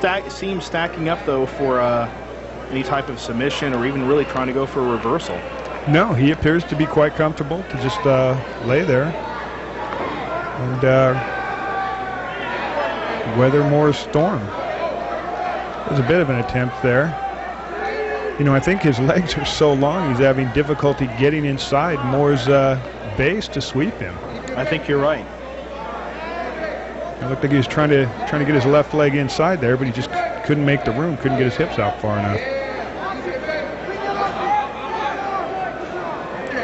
See him stacking up, though, for any type of submission or even really trying to go for a reversal. No, he appears to be quite comfortable to just lay there and weather Moore's storm. There's a bit of an attempt there. You know, I think his legs are so long he's having difficulty getting inside Moore's base to sweep him. I think you're right. It looked like he was trying to get his left leg inside there, but he just couldn't make the room, couldn't get his hips out far enough.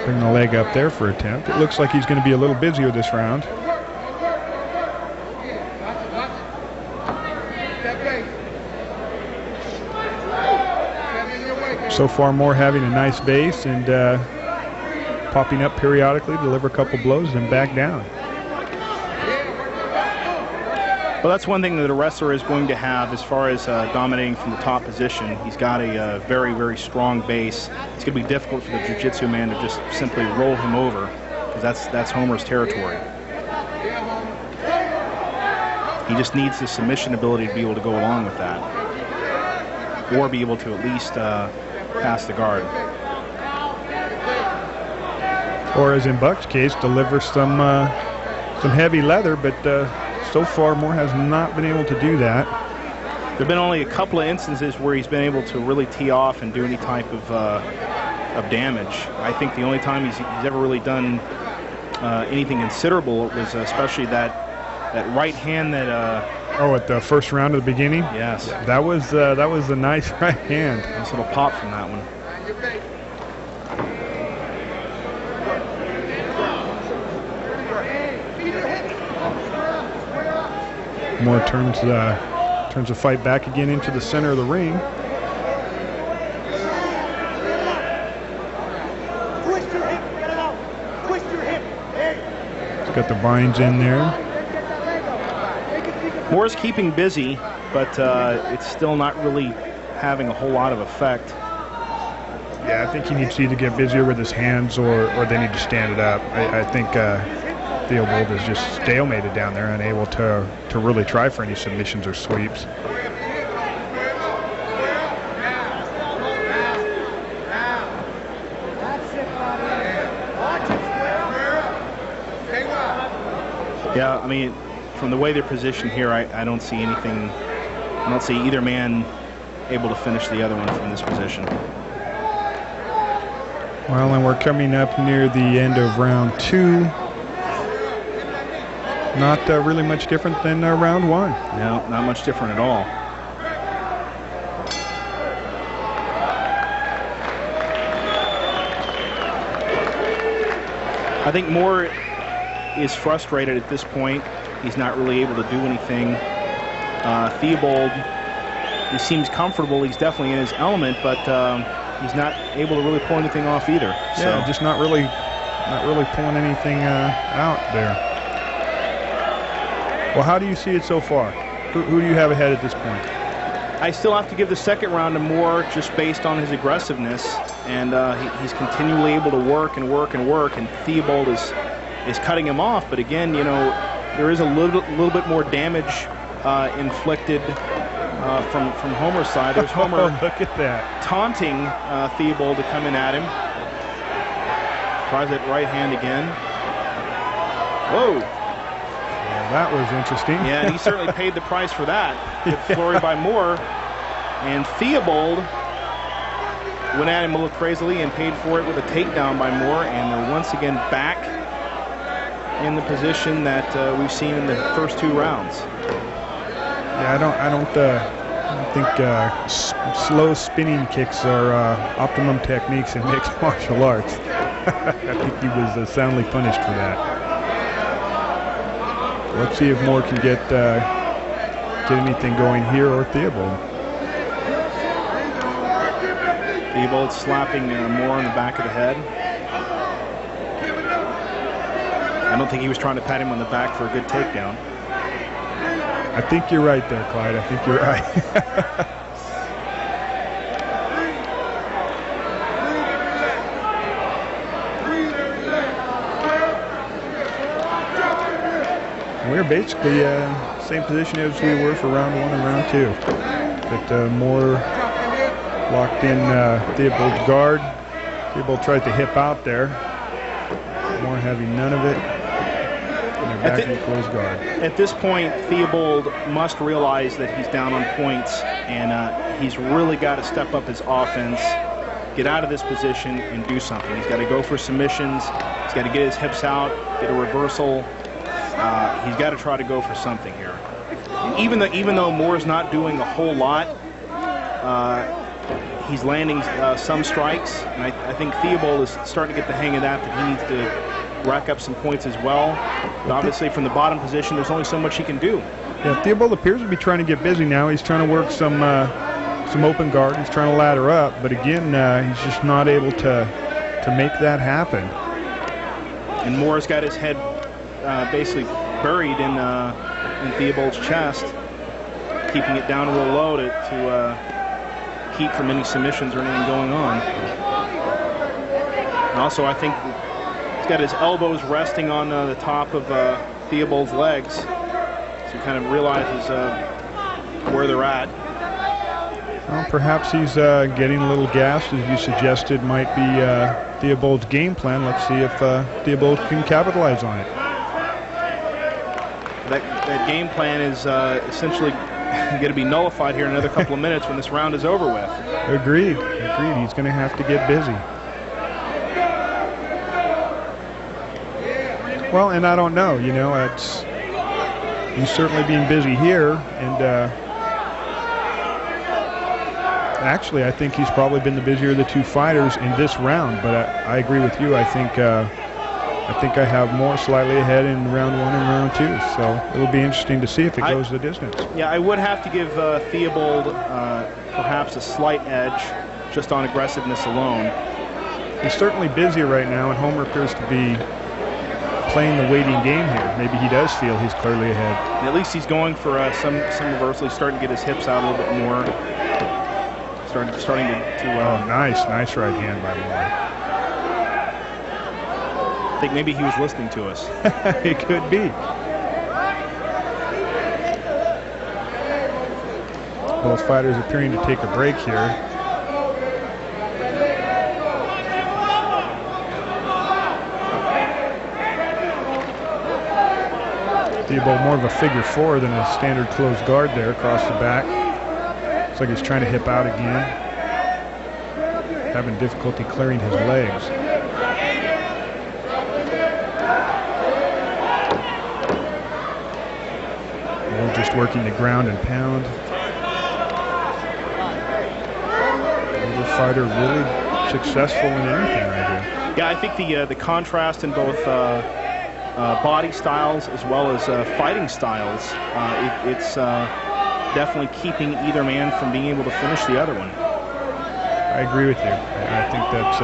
Bring the leg up there for attempt. It looks like he's going to be a little busier this round. So far, Moore having a nice base and popping up periodically, deliver a couple blows, and back down. Well, that's one thing that a wrestler is going to have as far as dominating from the top position. He's got a very, very strong base. It's going to be difficult for the jiu-jitsu man to just simply roll him over, because that's Homer's territory. He just needs the submission ability to be able to go along with that, or be able to at least pass the guard. Or, as in Buck's case, deliver some heavy leather, but so far, Moore has not been able to do that. There have been only a couple of instances where he's been able to really tee off and do any type of damage. I think the only time he's ever really done anything considerable was especially that right hand that. Oh, at the first round of the beginning. Yes, that was a nice right hand. Nice little pop from that one. Moore turns the fight back again into the center of the ring. He's got the binds in there. Moore's keeping busy, but it's still not really having a whole lot of effect. Yeah, I think he needs to either get busier with his hands or they need to stand it up. I think Theobald is just stalemated down there, unable to really try for any submissions or sweeps. Yeah, I mean, from the way they're positioned here, I don't see anything. I don't see either man able to finish the other one from this position. Well, and we're coming up near the end of round 2. Not really much different than round 1. No, not much different at all. I think Moore is frustrated at this point. He's not really able to do anything. Theobald, he seems comfortable. He's definitely in his element, but he's not able to really pull anything off either. Yeah, so just not really pulling anything out there. Well, how do you see it so far? Who do you have ahead at this point? I still have to give the second round to Moore just based on his aggressiveness, and he's continually able to work and work and work, and Theobald is cutting him off. But again, you know, there is a little bit more damage inflicted from Homer's side. There's Homer look at that, taunting Theobald to come in at him. Tries that right hand again. Whoa. That was interesting. Yeah, and he certainly paid the price for that. Good flurry by Moore. And Theobald went at him a little crazily and paid for it with a takedown by Moore. And they're once again back in the position that we've seen in the first 2 rounds. Yeah, I don't think slow spinning kicks are optimum techniques in mixed martial arts. I think he was soundly punished for that. Let's see if Moore can get anything going here, or Theobald. Theobald slapping Moore on the back of the head. I don't think he was trying to pat him on the back for a good takedown. I think you're right there, Clyde. I think you're right. We're basically Same position as we were for round 1 and round 2. But more locked in Theobald's guard. Theobald tried to hip out there. More having none of it. And they're back in closed guard. At this point, Theobald must realize that he's down on points, and he's really got to step up his offense, get out of this position, and do something. He's got to go for submissions. He's got to get his hips out, get a reversal. He's got to try to go for something here. Even though Moore's not doing a whole lot, he's landing some strikes, and I think Theobald is starting to get the hang of that he needs to rack up some points as well. But obviously, from the bottom position, there's only so much he can do. Yeah, Theobald appears to be trying to get busy now. He's trying to work some open guard. He's trying to ladder up, but again, he's just not able to make that happen. And Moore's got his head basically buried in Theobald's chest, keeping it down real low to keep from any submissions or anything going on. And also, I think he's got his elbows resting on the top of Theobald's legs, so he kind of realizes where they're at. Well, perhaps he's getting a little gassed, as you suggested might be Theobald's game plan. Let's see if Theobald can capitalize on it. That game plan is essentially going to be nullified here in another couple of minutes when this round is over with. Agreed. He's going to have to get busy. Well, and I don't know. He's certainly being busy here, and actually, I think he's probably been the busier of the two fighters in this round. But I agree with you. I think I have Moore slightly ahead in round 1 and round 2. So it'll be interesting to see if it goes the distance. Yeah, I would have to give Theobald perhaps a slight edge just on aggressiveness alone. He's certainly busier right now, and Homer appears to be playing the waiting game here. Maybe he does feel he's clearly ahead. And at least he's going for some reversal. He's starting to get his hips out a little bit more. Starting to oh, nice right hand by Moore. I think maybe he was listening to us. It could be. Both fighters appearing to take a break here. Theobald more of a figure 4 than a standard closed guard there across the back. Looks like he's trying to hip out again. Having difficulty clearing his legs. Moore just working the ground and pound. Older fighter really successful in anything right here. Yeah, I think the contrast in both body styles as well as fighting styles, it's definitely keeping either man from being able to finish the other one. I agree with you. I think that's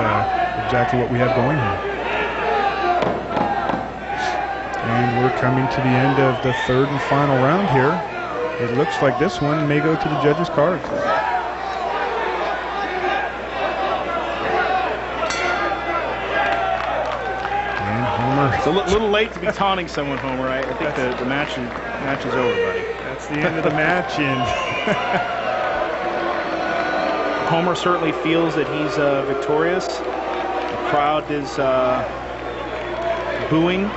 exactly what we have going here. And we're coming to the end of the third and final round here. It looks like this one may go to the judges' cards. And Homer. It's a little late to be taunting someone, Homer. I think the match is over, buddy. That's the end of the match, and Homer certainly feels that he's victorious. The crowd is booing.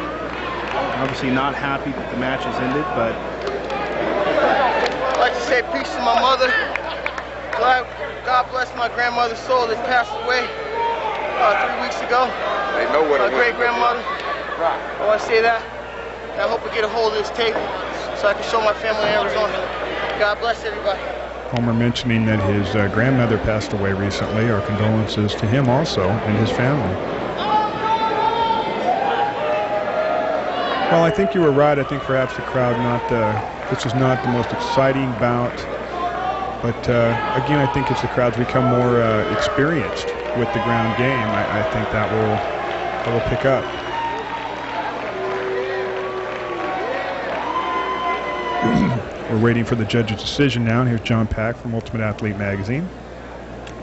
Obviously not happy that the match has ended, but I'd like to say peace to my mother. God bless my grandmother's soul that passed away 3 weeks ago. They know what my great-grandmother. I want to say that. And I hope we get a hold of this tape so I can show my family in Arizona. God bless everybody. Homer mentioning that his grandmother passed away recently. Our condolences to him also and his family. Well, I think you were right. I think perhaps the crowd this is not the most exciting bout. But again, I think as the crowds become more experienced with the ground game, I think that will pick up. We're waiting for the judge's decision now. And here's John Pack from Ultimate Athlete Magazine.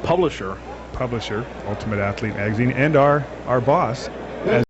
Publisher, Ultimate Athlete Magazine, and our boss.